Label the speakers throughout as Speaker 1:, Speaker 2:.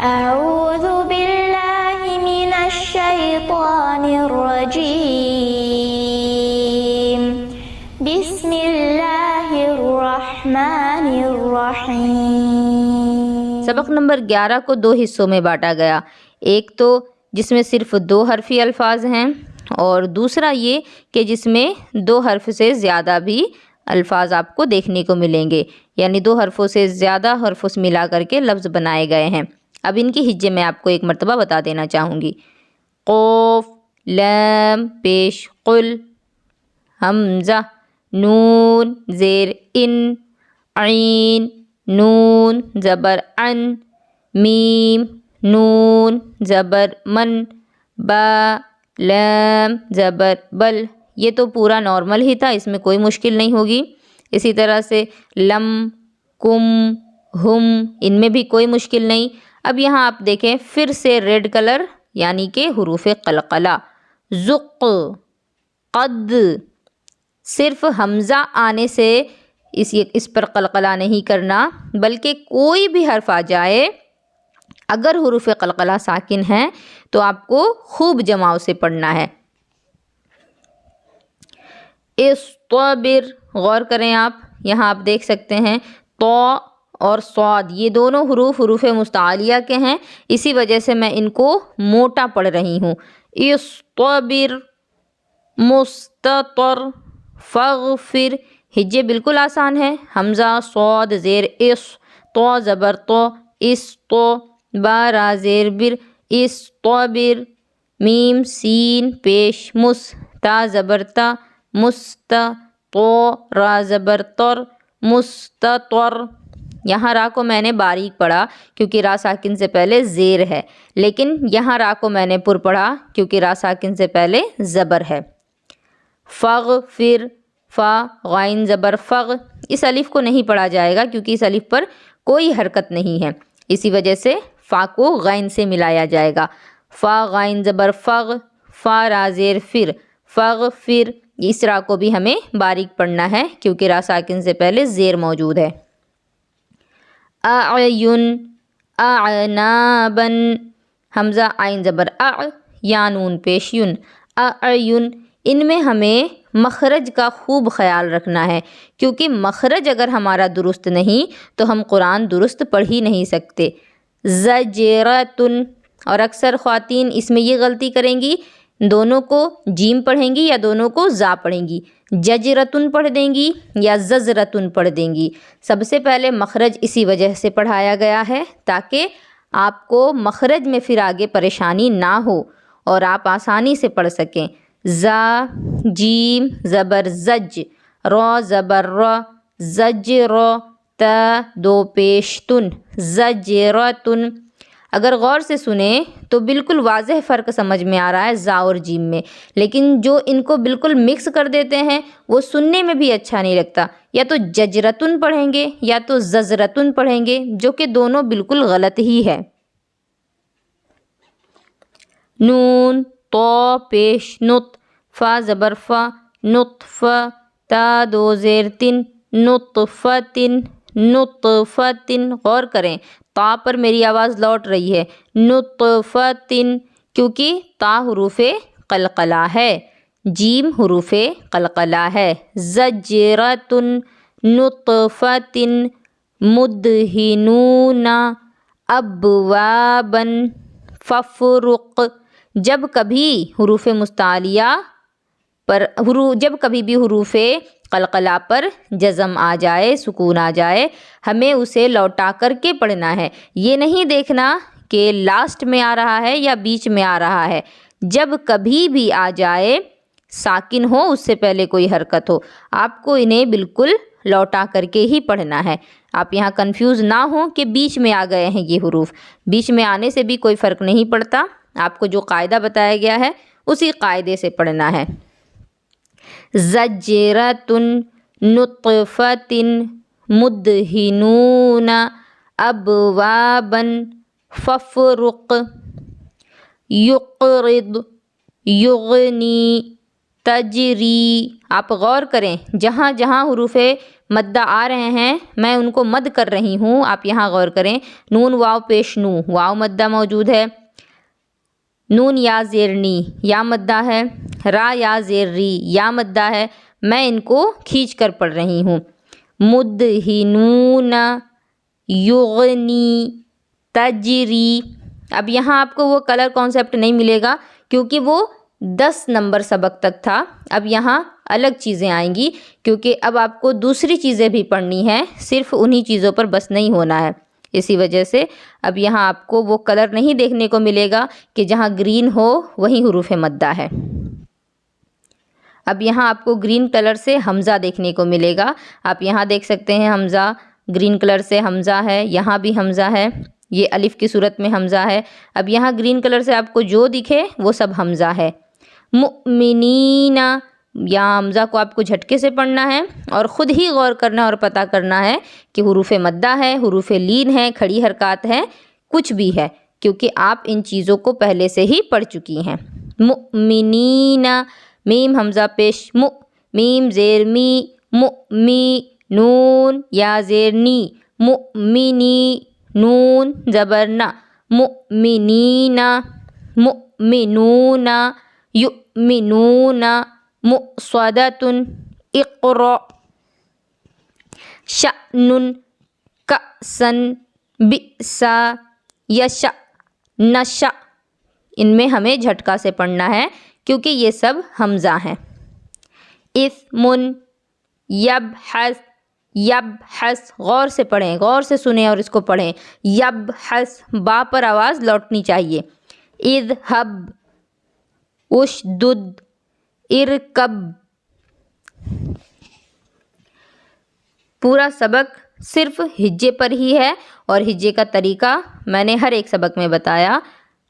Speaker 1: أعوذ بالله من الشيطان الرجيم بسم الله الرحمن الرحيم۔
Speaker 2: سبق نمبر 11 کو 2 حصوں میں بانٹا گیا، ایک تو جس میں صرف 2 حرفی الفاظ ہیں، اور دوسرا یہ کہ جس میں 2 حرف سے زیادہ بھی الفاظ آپ کو دیکھنے کو ملیں گے، یعنی 2 حرفوں سے زیادہ حرف ملا کر کے لفظ بنائے گئے ہیں۔ اب ان کی ہجے میں آپ کو ایک مرتبہ بتا دینا چاہوں گی۔ قوف، لام پیش قل، حمزہ، نون زیر ان، عین، نون زبر ان، میم، نون زبر من، با، لام زبر بل۔ یہ تو پورا نارمل ہی تھا، اس میں کوئی مشکل نہیں ہوگی۔ اسی طرح سے لم، کم، ہم، ان میں بھی کوئی مشکل نہیں۔ اب یہاں آپ دیکھیں پھر سے ریڈ کلر یعنی کہ حروف قلقلہ، ذق، قد، صرف حمزہ آنے سے اس پر قلقلہ نہیں کرنا، بلکہ کوئی بھی حرف آ جائے اگر حروف قلقلہ ساکن ہیں تو آپ کو خوب جماؤ سے پڑھنا ہے۔ اصطبر، غور کریں آپ، یہاں آپ دیکھ سکتے ہیں تو اور صاد یہ دونوں حروف مستعلیہ کے ہیں، اسی وجہ سے میں ان کو موٹا پڑھ رہی ہوں۔ اصطبر، مستطر، فاغفر، ہجے بالکل آسان ہے، حمزہ صاد زیر اس، تو زبر تو، اس تو، با را زیر بر، اصطبر، میم سین پیش مس، تا زبر تا، مست، تو را زبر تر، مستطر۔ یہاں را کو میں نے باریک پڑھا کیونکہ را ساکن سے پہلے زیر ہے، لیکن یہاں را کو میں نے پر پڑھا کیونکہ را ساکن سے پہلے زبر ہے۔ فاغفر، فا غائن زبر فغ، اس الف کو نہیں پڑھا جائے گا کیونکہ اس الف پر کوئی حرکت نہیں ہے، اسی وجہ سے فا کو غائن سے ملایا جائے گا۔ فا غائن زبر فغ، فا را زیر فر، فاغفر، اس را کو بھی ہمیں باریک پڑھنا ہے کیونکہ را ساکن سے پہلے زیر موجود ہے۔ اعین، اعنابن، حمزہ عین زبر اع، یا نون پیش یون، اعین، ان میں ہمیں مخرج کا خوب خیال رکھنا ہے کیونکہ مخرج اگر ہمارا درست نہیں تو ہم قرآن درست پڑھ ہی نہیں سکتے۔ زجرتن، اور اکثر خواتین اس میں یہ غلطی کریں گی، دونوں کو جیم پڑھیں گی یا دونوں کو زا پڑھیں گی، ججرتن پڑھ دیں گی یا ززرتن پڑھ دیں گی۔ سب سے پہلے مخرج اسی وجہ سے پڑھایا گیا ہے تاکہ آپ کو مخرج میں پھر آگے پریشانی نہ ہو اور آپ آسانی سے پڑھ سکیں۔ زا، جیم زبر زج، رو زبر رو، زجر، تا 2 پیش تن، زجرتن۔ اگر غور سے سنیں تو بالکل واضح فرق سمجھ میں آ رہا ہے زا اور جیم میں، لیکن جو ان کو بالکل مکس کر دیتے ہیں وہ سننے میں بھی اچھا نہیں لگتا، یا تو ججرتن پڑھیں گے یا تو ززرتن پڑھیں گے، جو کہ دونوں بالکل غلط ہی ہے۔ نون، تو پیش نط، فا زبر فا، نطفہ، تا 2 زیر تن، نطفتن، نطفتن، غور کریں تا پر میری آواز لوٹ رہی ہے، نطفتن، کیونکہ تا حروف قلقلہ ہے، جیم حروف قلقلہ ہے۔ زجرتن، نطفتن، مدہنون، ابوابن، ففرق۔ جب کبھی حروف مستعلیہ پر جب کبھی بھی حروف قلقلہ پر جزم آ جائے، سکون آ جائے، ہمیں اسے لوٹا کر کے پڑھنا ہے، یہ نہیں دیکھنا کہ لاسٹ میں آ رہا ہے یا بیچ میں آ رہا ہے۔ جب کبھی بھی آ جائے ساکن ہو، اس سے پہلے کوئی حرکت ہو، آپ کو انہیں بالکل لوٹا کر کے ہی پڑھنا ہے۔ آپ یہاں کنفیوز نہ ہوں کہ بیچ میں آ گئے ہیں یہ حروف، بیچ میں آنے سے بھی کوئی فرق نہیں پڑتا، آپ کو جو قاعدہ بتایا گیا ہے اسی قاعدے سے پڑھنا ہے۔ زجرتن، نطفتن، مدہنون، ابوابن، ففرق۔ یقرض، یغنی، تجری، آپ غور کریں جہاں جہاں حروف مدہ آ رہے ہیں میں ان کو مد کر رہی ہوں، آپ یہاں غور کریں۔ نون واو پیش نو، واو مدہ موجود ہے۔ نون یا زیر نی، یا مدہ ہے۔ را یا زیر ری، یا مدہ ہے۔ میں ان کو کھینچ کر پڑھ رہی ہوں۔ مدہنون، یغنی، تجری۔ اب یہاں آپ کو وہ کلر کانسیپٹ نہیں ملے گا کیونکہ وہ 10 نمبر سبق تک تھا۔ اب یہاں الگ چیزیں آئیں گی کیونکہ اب آپ کو دوسری چیزیں بھی پڑھنی ہیں، صرف انہی چیزوں پر بس نہیں ہونا ہے۔ اسی وجہ سے اب یہاں آپ کو وہ کلر نہیں دیکھنے کو ملے گا کہ جہاں گرین ہو وہیں حروف مدہ ہے۔ اب یہاں آپ کو گرین کلر سے حمزہ دیکھنے کو ملے گا۔ آپ یہاں دیکھ سکتے ہیں حمزہ گرین کلر سے حمزہ ہے، یہاں بھی حمزہ ہے، یہ الف کی صورت میں حمزہ ہے۔ اب یہاں گرین کلر سے آپ کو جو دکھے وہ سب حمزہ ہے۔ مؤمنین، یہاں حمزہ کو آپ کو جھٹکے سے پڑھنا ہے اور خود ہی غور کرنا اور پتہ کرنا ہے کہ حروف مدہ ہے، حروف لین ہے، کھڑی حرکات ہے، کچھ بھی ہے، کیونکہ آپ ان چیزوں کو پہلے سے ہی پڑھ چکی ہیں۔ مؤمنین، میم حمزہ پیش مؤ، میم زیر می، مؤمی، نون یا زیر نی، مؤمنی، نون زبر نا، مؤمنین، مؤمنون، یؤمنون، مؤصدۃ، اقرأ، شأن، کأسا، بئسا، یشأ، نشأ۔ ان میں ہمیں جھٹکا سے پڑھنا ہے کیونکہ یہ سب حمزہ ہیں۔ اثم، یبحث، یبحث، غور سے پڑھیں، غور سے سنیں اور اس کو پڑھیں۔ یبحث، با پر آواز لوٹنی چاہیے۔ اذهب، اشدد، ارکب۔ پورا سبق صرف ہجے پر ہی ہے اور ہجے کا طریقہ میں نے ہر ایک سبق میں بتایا،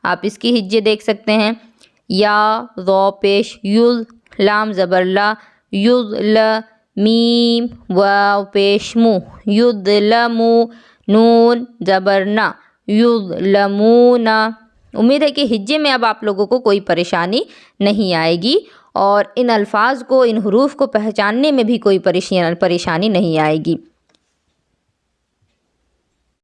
Speaker 2: آپ اس کی ہجے دیکھ سکتے ہیں۔ یا، ضو پیش یض، لام زبر لا، یضل، میم واو پیش مو، یظلم، نون زبر نا، یظلمون۔ امید ہے کہ ہجے میں اب آپ لوگوں کو کوئی پریشانی نہیں آئے گی اور ان الفاظ کو، ان حروف کو پہچاننے میں بھی کوئی پریشانی نہیں آئے گی۔